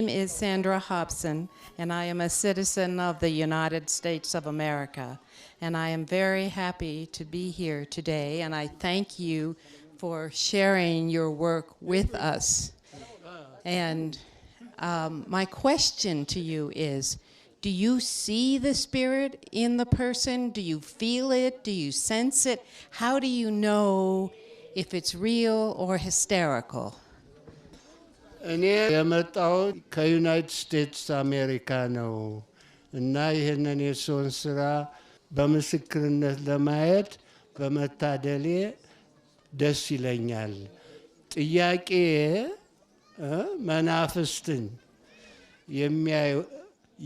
My name is Sandra Hobson, and I am a citizen of the United States of America. And I am very happy to be here today, and I thank you for sharing your work with us. And my question to you is, do you see the Spirit in the person? Do you feel it? Do you sense it? How do you know if it's real or hysterical? እኔ የመጣሁት ከዩናይትድ ስቴትስ አሜሪካ ነው እና ይህንን የሰውን ስራ በምስክርነት ለማየት በመታደሌ ደስ ይለኛል። ጥያቄ መናፍስትን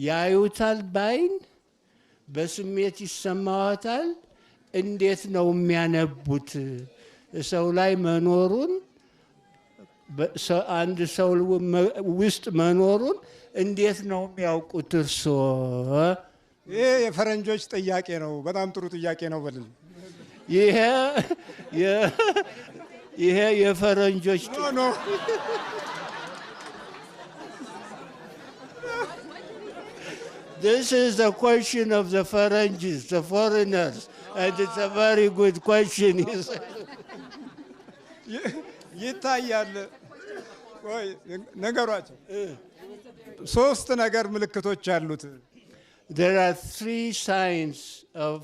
ያዩታል ባይን በስሜት ይሰማዋታል እንዴት ነው የሚያነቡት ሰው ላይ መኖሩን አንድ ሰው ውስጥ መኖሩን እንዴት ነው የሚያውቁት እርሶ? ይሄ የፈረንጆች ጥያቄ ነው። በጣም ጥሩ ጥያቄ ነው በልን። ይሄ የፈረንጆች ኖ This is the question of the foreigners, the foreigners, and it's a very good question. ይታያል ወይ ነገሯቸው? ሶስት ነገር ምልክቶች አሉት። There are three signs of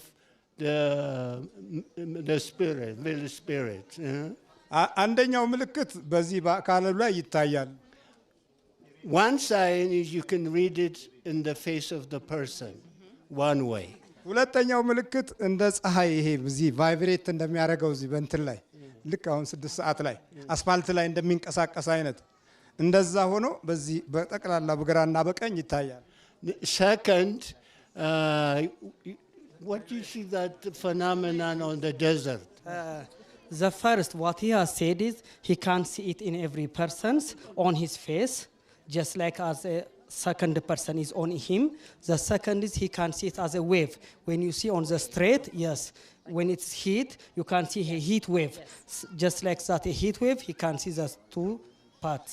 the spirit, the spirit. አንደኛው ምልክት በዚህ በአካሉ ላይ ይታያል። One sign is you can read it in the face of the person, one way. ሁለተኛው ምልክት እንደ ፀሐይ ይሄ በዚህ ቫይብሬት እንደሚያደርገው እዚህ በእንትን ላይ ልክ አሁን 6 ሰዓት ላይ አስፋልት ላይ እንደሚንቀሳቀስ አይነት እንደዛ ሆኖ በዚህ በጠቅላላ በግራና በቀኝ ይታያል። Second, what do you see that phenomenon on the desert? The first, what he has said is he can't see it in every person's on his face, just like as a second person is on him. The second is he can see it as a wave. When you see on the street, yes, when it's heat, you can see a heat wave. Just like that, a heat wave, he can see the two parts.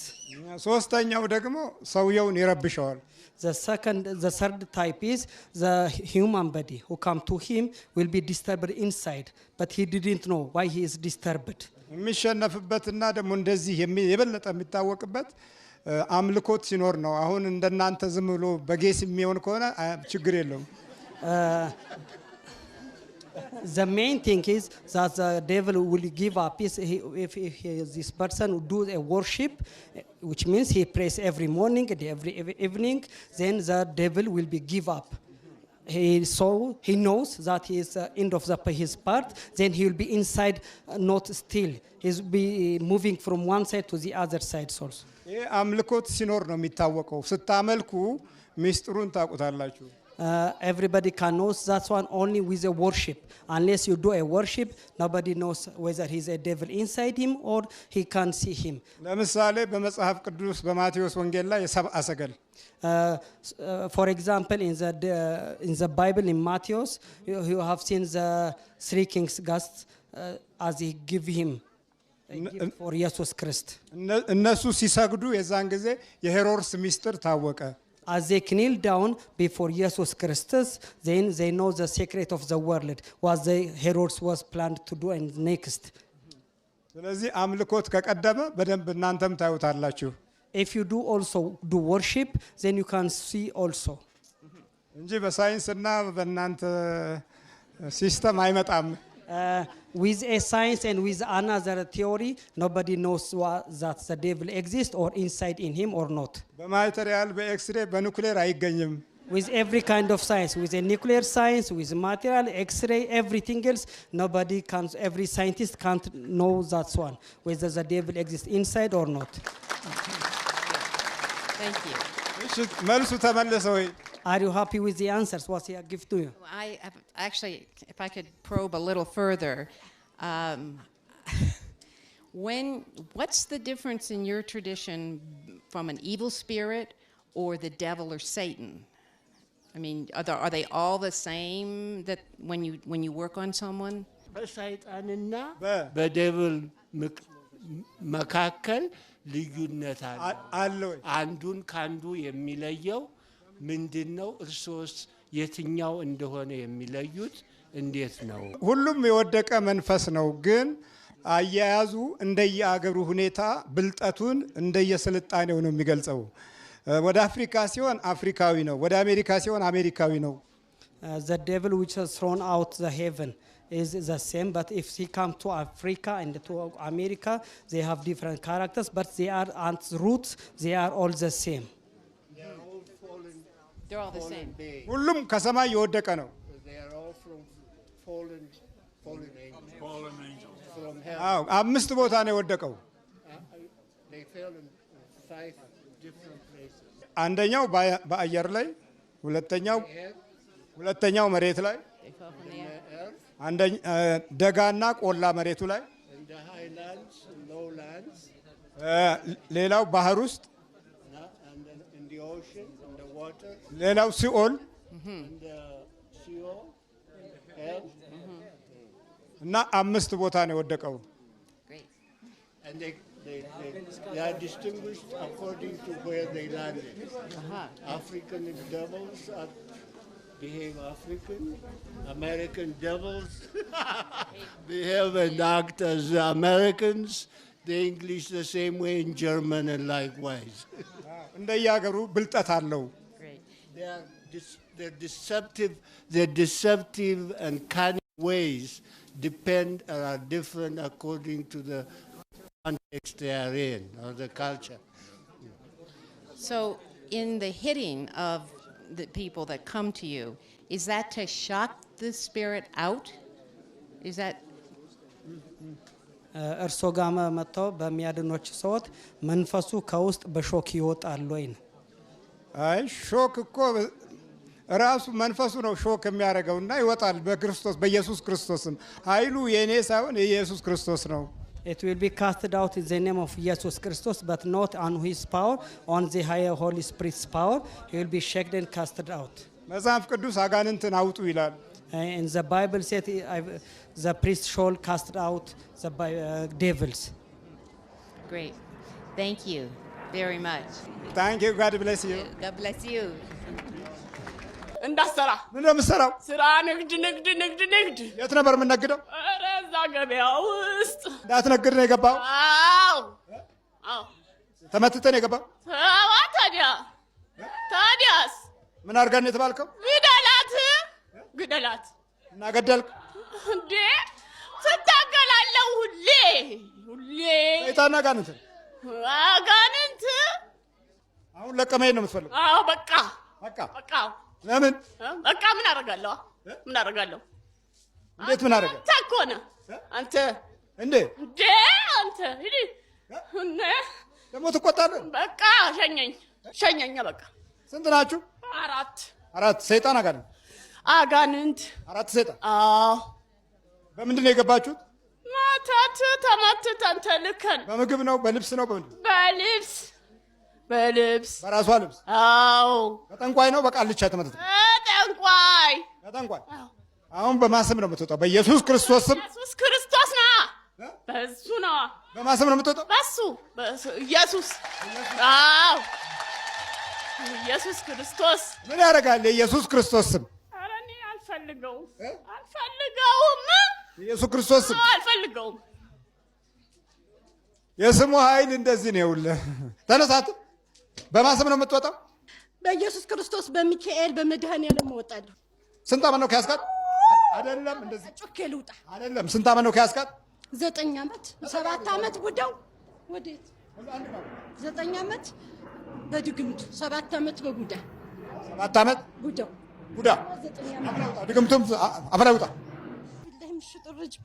ሶስተኛው ደግሞ ሰውየውን ይረብሸዋል። The third type is the human body who come to him will be disturbed inside, but he didn't know why he is disturbed. የሚሸነፍበትና ደግሞ እንደዚህ የበለጠ የሚታወቅበት አምልኮት ሲኖር ነው። አሁን እንደናንተ ዝም ብሎ በጌስ የሚሆን ከሆነ ችግር የለውም። The main thing is that the devil will give up if this person do a worship, which means he prays every morning and every evening, then the devil will be give up. He knows that he is end of his part, then he will be inside, not still. He'll be moving from one side to the other side source. ይሄ አምልኮት ሲኖር ነው የሚታወቀው። ስታመልኩ ሚስጥሩን ታውቁታላችሁ። Everybody can know that one only with a worship. Unless you do a worship, nobody knows whether he's a devil inside him or he can see him. ለምሳሌ በመጽሐፍ ቅዱስ በማቴዎስ ወንጌል ላይ የሰብአ ሰገል for example, in the Bible in Matthew, you have seen the three kings ghosts as he give him for Jesus Christ. እነሱ ሲሰግዱ የዛን ጊዜ የሄሮድስ ሚስጥር ታወቀ። As they kneel down before Jesus Christus, then they know the secret of the world, what the Herods was planned to do and next. ስለዚህ አምልኮት ከቀደመ በደንብ እናንተም ታዩታላችሁ። If you do also do worship, then you can see also. እንጂ በሳይንስና በእናንተ ሲስተም አይመጣም። With a science and with another theory, nobody knows that the devil exists or inside in him or not. በማቴሪያል በኤክስሬ በኑክሌር አይገኝም። With every kind of science, with a nuclear science, with material, X-ray, everything else, nobody can, every scientist can't know that one, whether the devil exists inside or not. Thank you. መልሱ ተመለሰ ወይ? Are you happy with the answers? What he give to you? I have, actually, if I could probe a little further, what's the difference in your tradition from an evil spirit or the devil or Satan? I mean, are they all the same that when you work on someone? በሰይጣንና በዴቪል መካከል ልዩነት አለ ወይ? አንዱን ካንዱ የሚለየው ምንድነው? እርሶስ የትኛው እንደሆነ የሚለዩት እንዴት ነው? ሁሉም የወደቀ መንፈስ ነው፣ ግን አያያዙ እንደየአገሩ ሁኔታ ብልጠቱን እንደየስልጣኔው ነው የሚገልጸው። ወደ አፍሪካ ሲሆን አፍሪካዊ ነው፣ ወደ አሜሪካ ሲሆን አሜሪካዊ ነው። The devil which has thrown out the heaven is the same, but if he come to Africa and to America, they have different characters, but they are at roots, they are all the same. They're all the same. ሁሉም ከሰማይ የወደቀ ነው። They are all from fallen angels. From hell. አዎ፣ አምስት ቦታ ነው የወደቀው። They fell in 5 different places. አንደኛው በአየር ላይ፣ ሁለተኛው መሬት ላይ፣ They fell from the air. ደጋና ቆላ መሬቱ ላይ፣ In the highlands, lowlands, ሌላው ባህር ውስጥ፣ and in the ocean, in the water, ሌላው ሲኦል in the Sheol, hell. እና አምስት ቦታ ነው የወደቀው። Great. And they are distinguished according to where they landed. African devils behave African. American devils behave and act as Americans. The English the same way in German and likewise. እንደየሀገሩ ብልጠት አለው። Great. Their deceptive and cunning ways depend or are different according to the context they are in or the culture. So, in the hitting of the people that come to you, is that to shock the spirit out? Is that እርሶ ጋር መጥተው በሚያድኖች ሰዎት መንፈሱ ከውስጥ በሾክ ይወጣል ወይ? አይ ሾክ እኮ ራሱ መንፈሱ ነው ሾክ የሚያደርገውና ይወጣል። በክርስቶስ በኢየሱስ ክርስቶስም ኃይሉ የኔ ሳይሆን የኢየሱስ ክርስቶስ ነው። It will be casted out in the name of Jesus Christ, but not on his power, on the higher Holy Spirit's power. He will be shaken and casted out. መጽሐፍ ቅዱስ አጋንንትን አውጡ ይላል። And the Bible said the priest shall cast out the devils. great? Thank you very much. ታንክ ዩ ጋድ ብሌስ ዩ። God bless you. እንዳሰራ ምን ነው የምትሰራው? ስራ ንግድ። የት ነበር የምነግደው? ኧረ እዛ ገበያ ውስጥ እንዳትነግድ ነው የገባው? አዎ ተመትተህ ነው የገባው? ተዋ ታዲያስ ምን አድርገህ ነው የተባልከው? ግደላት እና ገደልክ? እንዴ ትታገላለሁ ሁሌ ሰይጣን አጋንንት አሁን ለቀመሄድ ነው የምትፈልገው? አዎ በቃ ለምን? በቃ ምን አደርጋለሁ? እንዴት ምን አደረገ? አንተ እኮ ነህ አንተ እንዴ አንተ ሂድ እነ ደግሞ ትቆጣለህ? በቃ ሸኘኝ በቃ። ስንት ናችሁ? አራት ሰይጣን አጋንንት። አራት ሰይጣን። አዎ። በምንድን ነው የገባችሁት? ማታት ተማትተን ተልከን። በምግብ ነው በልብስ ነው በምንድን? በልብስ በራሷ ልብስ። አዎ። በጠንቋይ ነው በቃልቻ ተመትተን? በጠንቋይ። አሁን በማሰብ ነው የምትወጣው? በኢየሱስ ክርስቶስ ስም። ኢየሱስ ክርስቶስ ነው። በሱ ነው። በማሰብ ነው የምትወጣው? በሱ ኢየሱስ። አዎ። ኢየሱስ ክርስቶስ ምን ያደርጋል? የኢየሱስ ክርስቶስ ስም። ኧረ እኔ አልፈልገውም። ኢየሱስ ክርስቶስ ስም አልፈልገውም። የስሙ ኃይል እንደዚህ ነው። ይኸውልህ ተነሳት። በማሰብ ነው የምትወጣው? በኢየሱስ ክርስቶስ በሚካኤል በመድኃኔዓለም እወጣለሁ። ስንት ዓመት ነው ከያዝካት? አይደለም እንደዚህ ጮኬ ልውጣ። አይደለም ስንት ዓመት ነው ከያዝካት? 9 ዓመት 7 ዓመት ቡዳው ወዴት 9 ዓመት በድግምቱ 7 ዓመት በቡዳ 7 ዓመት ቡዳው ቡዳ ድግምቱም አፈር ይውጣ። ቢላሂ ምሽጥ ረጅም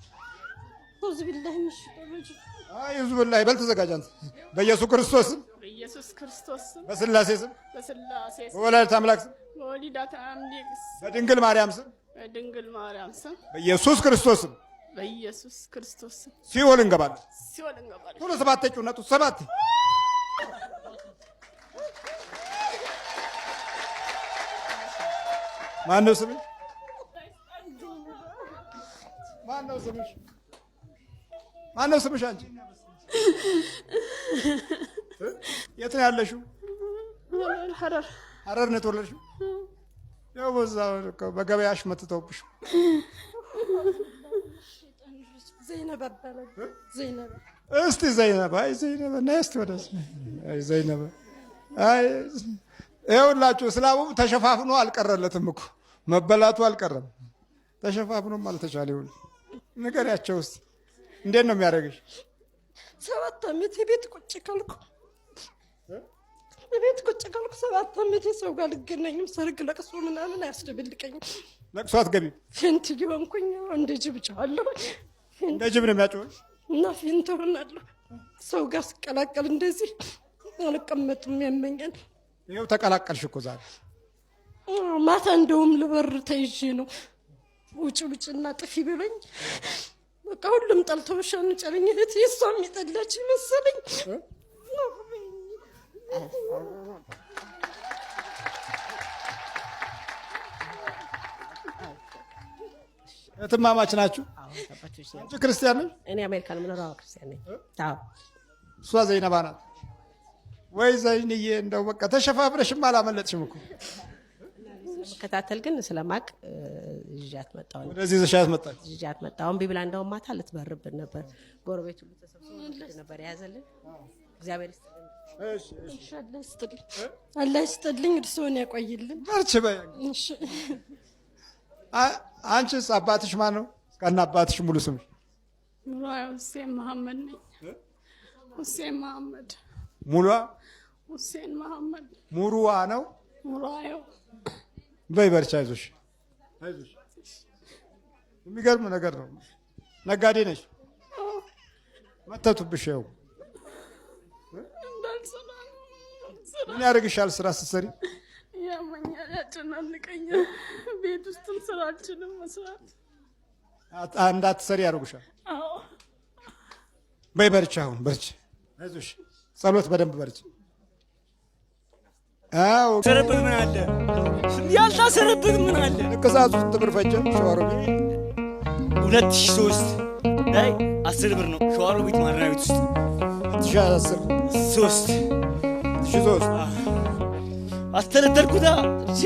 ኡዝ ቢላሂ ምሽጥ ረጅም አይ ኡዝ ቢላሂ በል ተዘጋጅ አንተ። በኢየሱስ ክርስቶስ ስም በስላሴ ስም በወላዲተ አምላክ ስም በድንግል ማርያም ስም በኢየሱስ ክርስቶስ ስም ሲኦል እንገባለን። ቶሎ 7 ጩኸቱ 7 ማነው ስምሽ? ማነው ስምሽ አንቺ? የት ነው ያለሽው? ሐረር ሐረር ነው የተወለድሽው? ያው በዛው በገበያሽ መጥተውብሽ። ዘይነብ አባላል ዘይነብ እስቲ ዘይነብ አይ ዘይነብ ነስቲ ወደስ አይ ዘይነብ አይ ይኸውላችሁ እስላሙም ተሸፋፍኖ አልቀረለትም እኮ መበላቱ አልቀረም። ተሸፋፍኖም አልተቻለውም። ንገሪያቸው እስቲ እንዴት ነው የሚያደርግሽ? 7 ዓመት ቤት ቁጭ ካልኩ ቤት ቁጭ ካልኩ 7 ዓመት ሰው ጋር ልገናኝም ሰርግ ለቅሶ ምናምን አያስደብልቀኝም። ለቅሶ አትገቢም? ፌንት ይሆንኩኝ እንደ ጅብ ጫለሁ። እንደ ጅብ ነው የሚያጮህ እና ፌንት ሆናለሁ። ሰው ጋር ስቀላቀል እንደዚህ አልቀመጥም፣ ያመኛል። ይኸው ተቀላቀልሽ እኮ ዛሬ። ማታ እንደውም ልበር ተይዤ ነው ውጭና ጥፊ ብሎኝ በቃ ሁሉም ጠልተውሻል ጨለኝ እህት የሷም የጠላች መሰለኝ። እህትማማች ናችሁ? አንቺ ክርስቲያን ነሽ? እኔ አሜሪካን የምኖረው ክርስቲያን ነኝ። አዎ እሷ ዘይነባ ናት ወይ? ዘይንዬ እንደው በቃ ተሸፋፍረሽም አላመለጥሽም እኮ። መከታተል ግን ስለማቅ ይዣት መጣሁ። ወደዚህ ዘሻት መጣች። ይዣት መጣሁ። እምቢ ብላ እንደውም ማታ ልትበርብን ነበር። ጎረቤቱ ሁሉ ተሰብስቦ ነበር የያዘልን። እግዚአብሔር ይስጥልን። እሺ አላህ ይስጥልኝ፣ እርስዎን ያቆይልን። በርቺ በይ። እሺ አንቺስ አባትሽ ማን ነው? ከና አባትሽ ሙሉ ስምሽ? ሙሉዋ ሁሴን መሐመድ ነኝ። ሁሴን መሐመድ ሙሉዋ ሁሴን መሐመድ ሙሩዋ ነው። ሙሉዋው በይ በርቺ፣ አይዞሽ አይዞሽ። የሚገርም ነገር ነው። ነጋዴ ነሽ? መተቱብሽ። ይኸው ምን ያደርግሻል? ስራ ስትሰሪ ያመኛል፣ ያጨናንቀኛል። ቤት ውስጥም ስራ አልችልም መስራት። እንዳትሰሪ ያደርጉሻል። አዎ በይ በርቺ፣ አሁን በርቺ፣ አይዞሽ። ጸሎት በደንብ በርቺ። አዎ ሰረበት ምን አለ? ያልታሰረበት ምን አለ? ንቅሳቱ ስንት ብር ፈጀ? ሸዋሮ 2003 ላይ 10 ብር ነው። ሸዋሮ ቤት ማረሚያ ቤት ውስጥ 2010 3 አስተለተልኩታ። እሺ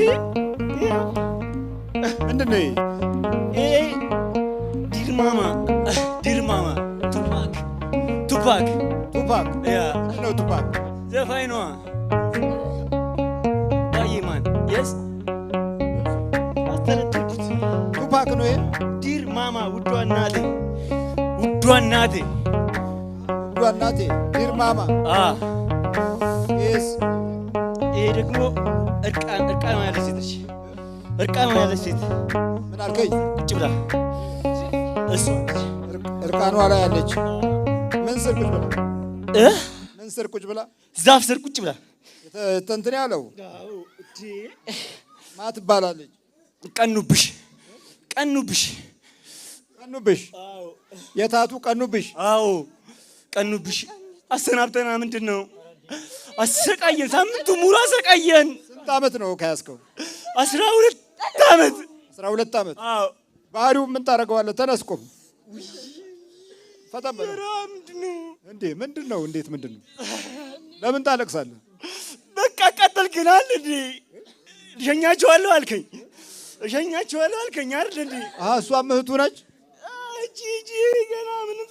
ምንድን ነው ይሄ? ዲርማማ ቱፓክ ያ ነው ቱፓክ ዘፋኝ ነዋ። ባይማን የስ አስተለተልኩት። ቱፓክ ነው ይሄ። ዲርማማ ውዷ እናቴ ዲርማማ። ይስ ይሄ ደግሞ እርቃን ያለች ሴት ነች። እርቃን ያለች ሴት ምን አልከኝ? ቁጭ ብላ እሷ እርቃኗ ላይ ያለች ምን ስር ቁጭ ብላ ምን ስር ቁጭ ብላ? ዛፍ ስር ቁጭ ብላ እንትን ያለው ማ ትባላለች? ቀኑብሽ የታቱ ቀኑብሽ? አዎ ቀኑብሽ። አሰናብተና ምንድን ነው አሰቃየን። ሳምንቱ ሙሉ አሰቃየን። ስንት ዓመት ነው ከያዝከው? 12 ዓመት 12 ዓመት። አዎ ባህሪው ምን ታደርገዋለህ? ተነስቆም ፈጠን በለው። ምንድን ነው? እንዴት ምንድን ነው? ለምን ታለቅሳለህ? በቃ ቀጠልክናል እንዴ? እሸኛቸዋለሁ አልከኝ አይደል እንዴ? እሷም እህቱ ነች። እጂ ገና ምንም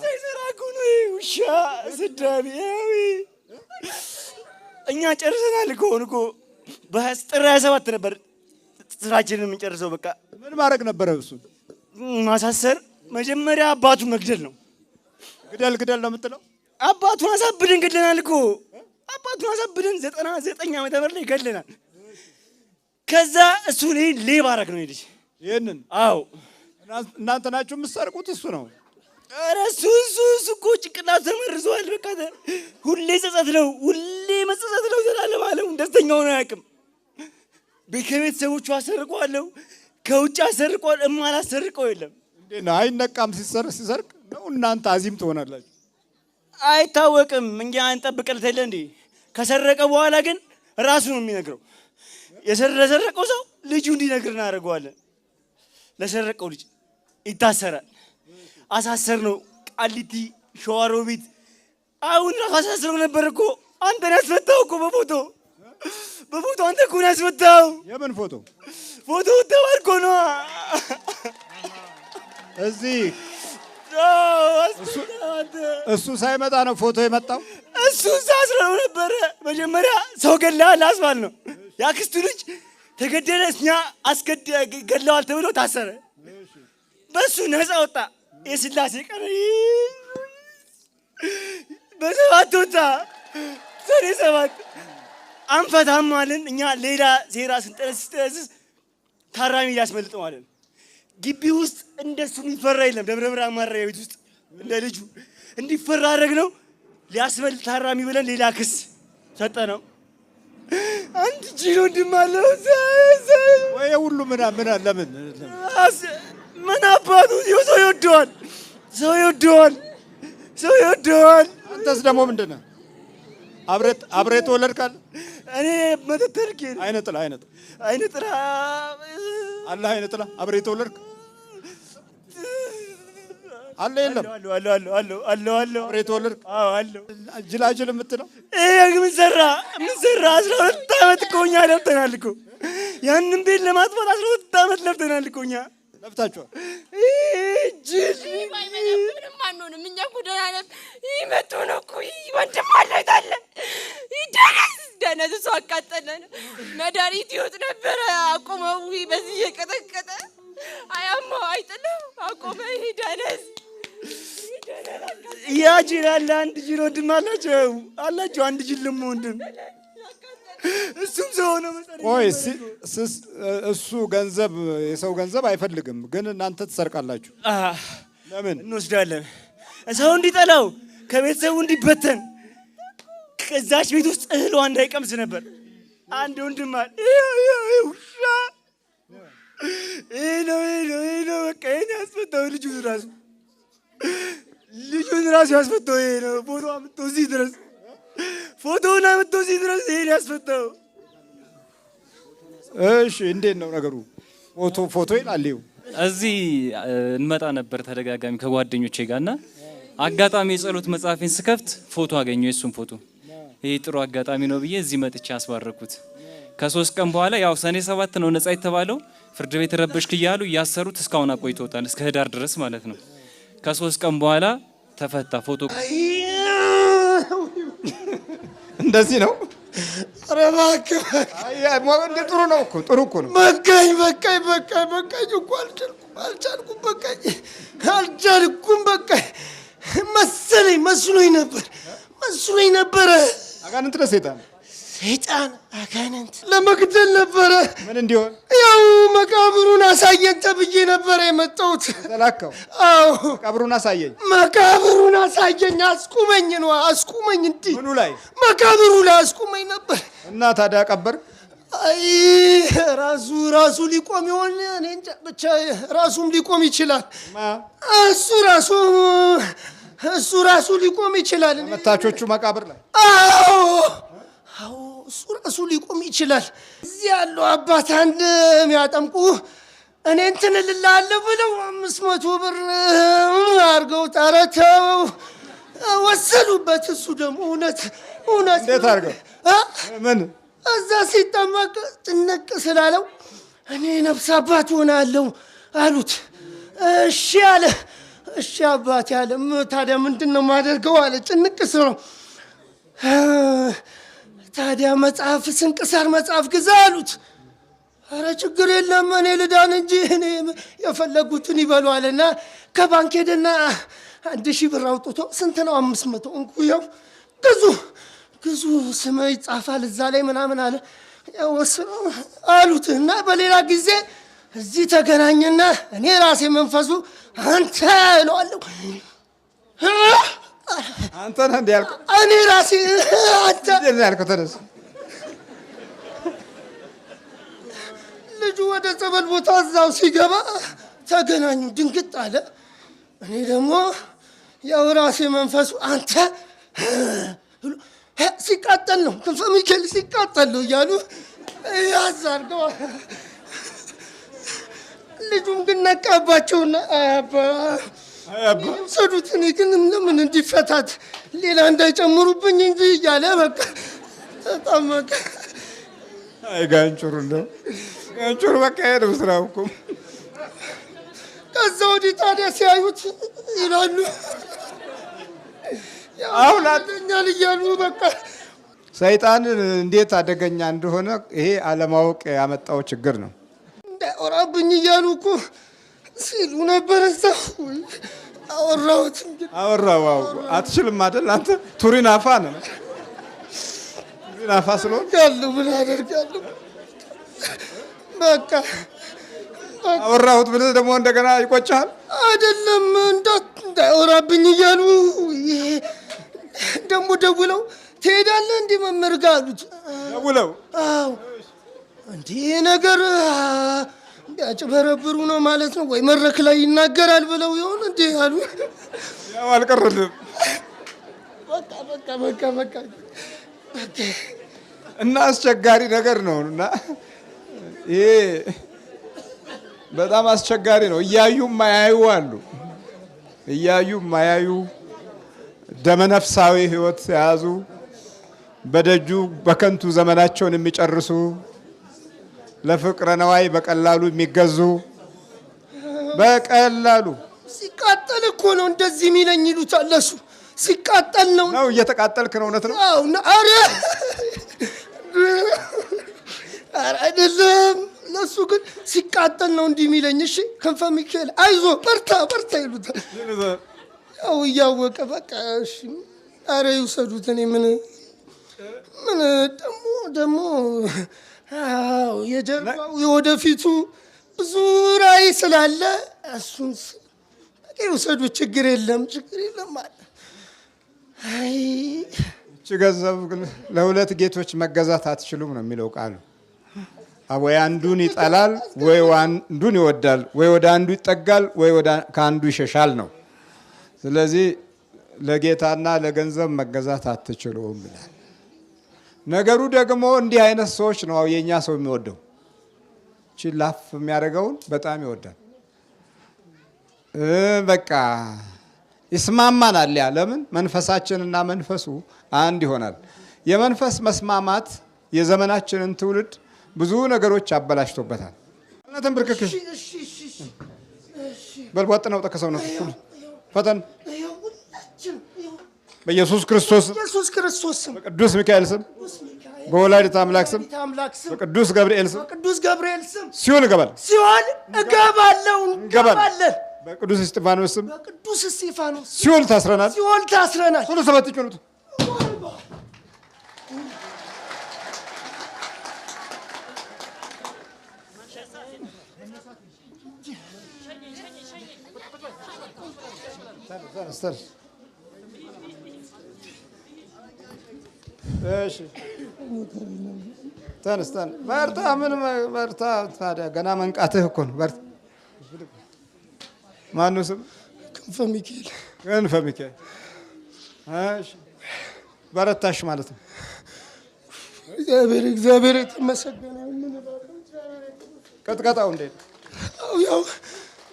ሳይሰራ እኮ ነው ውሻ ስዳቢ። እኛ ጨርሰናል እኮ በጥር 27 ነበር ስራችንን የምንጨርሰው። በቃ ምን ማድረግ ነበረ? እሱ ማሳሰር፣ መጀመሪያ አባቱን መግደል ነው። ግደል ነው የምትለው? አባቱን አሳብደን ገድለናል እኮ። አባቱን አሳብደን 99 ዓመተ ምህረት ላይ ገድለናል። ከዛ እሱ ሌባ አደረግ ነው ልጅ። ይህንን? አዎ እናንተ ናችሁ የምትሰርቁት? እሱ ነው? ኧረ እሱ እኮ ጭንቅላቱ ተመርዟል። በቃ ሁሌ ጸጸት ነው፣ ሁሌ መጸጸት ነው። ዘላለም ዓለሙን ደስተኛ ሆኖ አያውቅም። ከቤተሰቦቹ አሰርቀዋለሁ፣ ከውጭ አሰርቀዋል። እማላሰርቀው የለም። እንዴት ነው አይነቃም? ሲሰርቅ ነው እናንተ አዚም ትሆናላችሁ። አይታወቅም። እኛ እንጠብቅለት የለ እንዴ? ከሰረቀ በኋላ ግን ራሱ ነው የሚነግረው። የሰረቀው ሰው ልጁ እንዲነግር እናደርገዋለን። ለሰረቀው ልጅ ይታሰራል። አሳሰር ነው ቃሊቲ ሸዋሮቢት አሁን ራሱ አሳስረው ነበር እኮ አንተን ያስፈታው እኮ በፎቶ አንተ እኮ ነው ያስፈታው። የምን ፎቶ? ፎቶ ተባልኮ ነው እዚህ እሱ ሳይመጣ ነው ፎቶ የመጣው። እሱ ሳስረው ነበረ። መጀመሪያ ሰው ገለሃል አስባል ነው ያክስቱ ልጅ ተገደለ። እኛ ገለዋል ተብሎ ታሰረ። በሱ ነፃ ወጣ። የስላሴ ቀን በሰባት ወጣ። ሰኔ 7 አንፈታም አለን። እኛ ሌላ ሴራ ስንጠነስስ ታራሚ ሊያስመልጥ ማለት ነው። ግቢ ውስጥ እንደሱ የሚፈራ የለም። ደብረ ብርሃን ማረሚያ ቤት ውስጥ እንደ ልጁ እንዲፈራ አደረግነው። ሊያስመልጥ ታራሚ ብለን ሌላ ክስ ሰጠነው። አንድ ጂሮ ወንድም አለው ወይ ሁሉ ምን ለምን ምን አባቱ ሰው ይወደዋል። አንተስ ደግሞ ምንድን ነህ? አብሬ ተወለድካል። እኔ መተተልኬ አይነ ጥላ አላህ አይነ ጥላ አብሬ ተወለድክ አለ የለም አለው አብሬ ተወለድክ። አለው ጅላጅል የምትለው ምን ሰራ 12 ዓመት እኮ እኛ ለፍተናል እኮ ያንን ቤት ለማጥፋት 12 ዓመት ለፍተናል እኮ እኛ ለፍታችኋል። ምንም አንሆንም እኛ እኮ ደህና ነን። ይመጡ ነው እኮ ወንድም አለ ደነዝ እሱ አቃጠለን። መድኃኒት ይወጥ ነበረ አቆመው። በዚህ እየቀጠቀጠ አያማው አይጥልም አቆመ። ደነዝ ያ ጅል አለ። አንድ ጅል ወንድም አላቸው አንድ ጅል ደግሞ ወንድም እሱም ሰው ነው መሰለኝ። ቆይ እሱ ገንዘብ የሰው ገንዘብ አይፈልግም፣ ግን እናንተ ትሰርቃላችሁ። ለምን? እንወስዳለን። ሰው እንዲጠላው ከቤተሰቡ እንዲበተን ከዛች ቤት ውስጥ እህሏ እንዳይቀምስ ነበር። አንድ ወንድም አለ ውሻ ነው በቃ ይሄን ያስፈታው ልጁን ራሱ ያስፈታው ይሄ ነው። ፎቶ አምጥቶ እዚህ ድረስ ፎቶውን አምጥቶ እዚህ ድረስ ይሄን ያስፈታው። እሺ እንዴት ነው ነገሩ? ፎቶ ይላል። እዚህ እንመጣ ነበር ተደጋጋሚ ከጓደኞቼ ጋርና አጋጣሚ የጸሎት መጽሐፌን ስከፍት ፎቶ አገኘሁ፣ የሱን ፎቶ። ይሄ ጥሩ አጋጣሚ ነው ብዬ እዚህ መጥቼ አስባረኩት። ከ3 ቀን በኋላ ያው ሰኔ 7 ነው ነፃ የተባለው። ፍርድ ቤት ረበሽክ እያሉ እያሰሩት እስካሁን አቆይተውታል፣ እስከ ህዳር ድረስ ማለት ነው። ከ3 ቀን በኋላ ተፈታ። ፎቶ እንደዚህ ነው። ኧረ እባክህ ጥሩ ነው እኮ ጥሩ እኮ ነው። በቃኝ እኮ አልቻልኩም። በቃኝ መስሎኝ ነበረ። አጋንንት ነው ሰይጣን አጋንንት ለመግደል ነበረ። ምን እንዲሆን? ያው መቃብሩን አሳየን ተብዬ ነበረ የመጣሁት። ተላከው? አዎ መቃብሩን አሳየኝ። አስቁመኝ። እንዴ ምኑ ላይ? መቃብሩ ላይ አስቁመኝ ነበር። እና ታዲያ ቀበር? አይ ራሱ ሊቆም ይሆን? እኔ እንጃ። ብቻ ራሱም ሊቆም ይችላል። እሱ ራሱ ሊቆም ይችላል። መታቾቹ መቃብር ላይ? አዎ እሱ ራሱ ሊቆም ይችላል። እዚህ ያለው አባት አንድ የሚያጠምቁ እኔ እንትን እልልሃለሁ ብለው 500 ብር አድርገው ጠረተው ወሰዱበት። እሱ ደግሞ እውነት እንዴት አድርገው? ምን እዛ ሲጠመቅ ጭንቅ ስላለው እኔ ነፍስ አባት ሆናለሁ አሉት። እሺ አለ። እሺ አባት ያለ ታዲያ ምንድን ነው የማደርገው አለ። ጭንቅ ስለው ታዲያ ስንክሳር መጽሐፍ ግዛ አሉት። ኧረ ችግር የለም እኔ ልዳን እንጂ እኔ የፈለጉትን ይበሉ አለና ከባንክ ሄደና 1000 ብር አውጥቶ ስንት ነው? 500 እንኩ ያው ግዙ ስም ይጻፋል እዛ ላይ ምናምን አለ። ያው ወስነው አሉት እና በሌላ ጊዜ እዚህ ተገናኘና እኔ ራሴ መንፈሱ አንተ እለዋለሁ። አንተ ነህ እንደ ያልከው? እኔ ራሴ አንተ እንደ ያልከው ተነስ። ልጁ ወደ ጸበል ቦታ እዛው ሲገባ ተገናኙ። ድንግጥ አለ። እኔ ደግሞ ያው ራሴ መንፈሱ አንተ ሲቃጠል ነው ክንፈ ሚካኤል ሲቃጠል ነው እያሉ ያዛርገው። ልጁም ግን ነቃባቸውና ይውሰዱት። እኔ ግን ለምን እንዲፈታት ሌላ እንዳይጨምሩብኝ እንጂ እያለ በቃ ተጣመቀ። አይ ጋንቹሩ ነው ጋንቹሩ በቃ ሄደው ስራው እኮ ከዛ ወዲህ ታዲያ ሲያዩት ይላሉ አሁን አደኛል እያሉ በቃ ሰይጣን እንዴት አደገኛ እንደሆነ ይሄ አለማወቅ ያመጣው ችግር ነው። እንዳይወራብኝ እያሉ እኮ ሲሉ ነበር። እዛው አወራሁት። አወራው አትችልም አይደል አንተ ቱሪን አፋ ነህ። ቱሪን አፋ ስለሆንክ ያለው ምን አደርጋለሁ በቃ አወራሁት ብለህ ደግሞ እንደገና ይቆጫል አይደለም። እንዳይወራብኝ እያሉ ደግሞ ደውለው ትሄዳለህ እንዲህ መምህር ጋር አሉት። ደውለው አዎ እንዲህ ነገር ያጭበረብሩ ነው ማለት ነው ወይ መድረክ ላይ ይናገራል ብለው ይሆን እንዴ አሉ። ያው አልቀረልም። በቃ እና አስቸጋሪ ነገር ነው እና ይሄ በጣም አስቸጋሪ ነው። እያዩ ማያዩ አሉ። እያዩ ማያዩ ደመነፍሳዊ ህይወት የያዙ በደጁ በከንቱ ዘመናቸውን የሚጨርሱ ለፍቅረ ነዋይ በቀላሉ የሚገዙ በቀላሉ ሲቃጠል እኮ ነው እንደዚህ የሚለኝ ይሉታል። ለሱ ሲቃጠል ነው እየተቃጠልክ ነው። እውነት ነው። አዎ ኧረ አይደለም ለሱ ግን ሲቃጠል ነው እንዲህ የሚለኝ። እሺ ክንፈ ሚካኤል አይዞ በርታ ይሉታል። ያው እያወቀ በቃ እሺ ኧረ ይውሰዱት። እኔ ምን ደግሞ አዎ የጀርባው የወደፊቱ ብዙ ራዕይ ስላለ እሱን ይውሰዱት። ችግር የለም አለ። አይ እቺ ገንዘብ ግን ለሁለት ጌቶች መገዛት አትችሉም ነው የሚለው ቃሉ። ወይ አንዱን ይጠላል ወይ አንዱን ይወዳል፣ ወይ ወደ አንዱ ይጠጋል ወይ ከአንዱ ይሸሻል ነው። ስለዚህ ለጌታና ለገንዘብ መገዛት አትችሉም ይላል። ነገሩ ደግሞ እንዲህ አይነት ሰዎች ነው የኛ ሰው የሚወደው። ላፍ የሚያደርገውን በጣም ይወዳል። በቃ ይስማማናል። ያ ለምን መንፈሳችንና መንፈሱ አንድ ይሆናል። የመንፈስ መስማማት የዘመናችንን ትውልድ ብዙ ነገሮች አበላሽቶበታል። እናንተም ብርክክ በልቧጥ ነው ተከሰው ነው ፈተን በኢየሱስ ክርስቶስ በቅዱስ ሚካኤል ስም በወላዲተ አምላክ ስም በቅዱስ ገብርኤል ስም ሲኦል እገባለሁ። በቅዱስ እስጢፋኖስ ስም ሲኦል ታስረናል። ቶሎ ሰባት ይቀኑት ተነስ በርታ። ምን በርታ ታዲያ ገና መንቃትህ እኮ ነው። በርታ። ማነው ስም? ክንፈ ሚካኤል። እሺ በረታሽ ማለት ነው። እግዚአብሔር የተመሰገነ ይሁን። ቀጥቀጣው እንዴት? ያው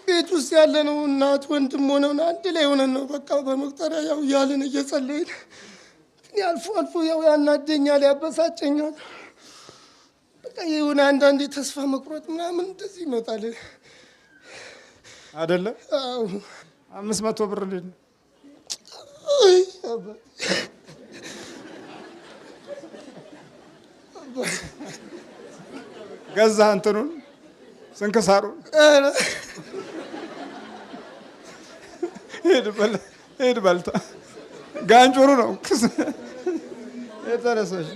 ቤት ውስጥ ያለ ነው። እናት ወንድም ሆነን አንድ ላይ ሆነን ነው በቃ በመቁጠሪያ ያው እያልን እየጸለይን አልፎ ያው ያናደኛል፣ ያበሳጨኛል። በቃ የሆነ አንዳንዴ ተስፋ መቁረጥ ምናምን እንደዚህ ይመጣል አይደለ? አዎ 500 ብር ልጅ ገዛ እንትኑን ስንክሳሩን ሄድ በልታ ጋንጮሩ ነው የተረሰሽ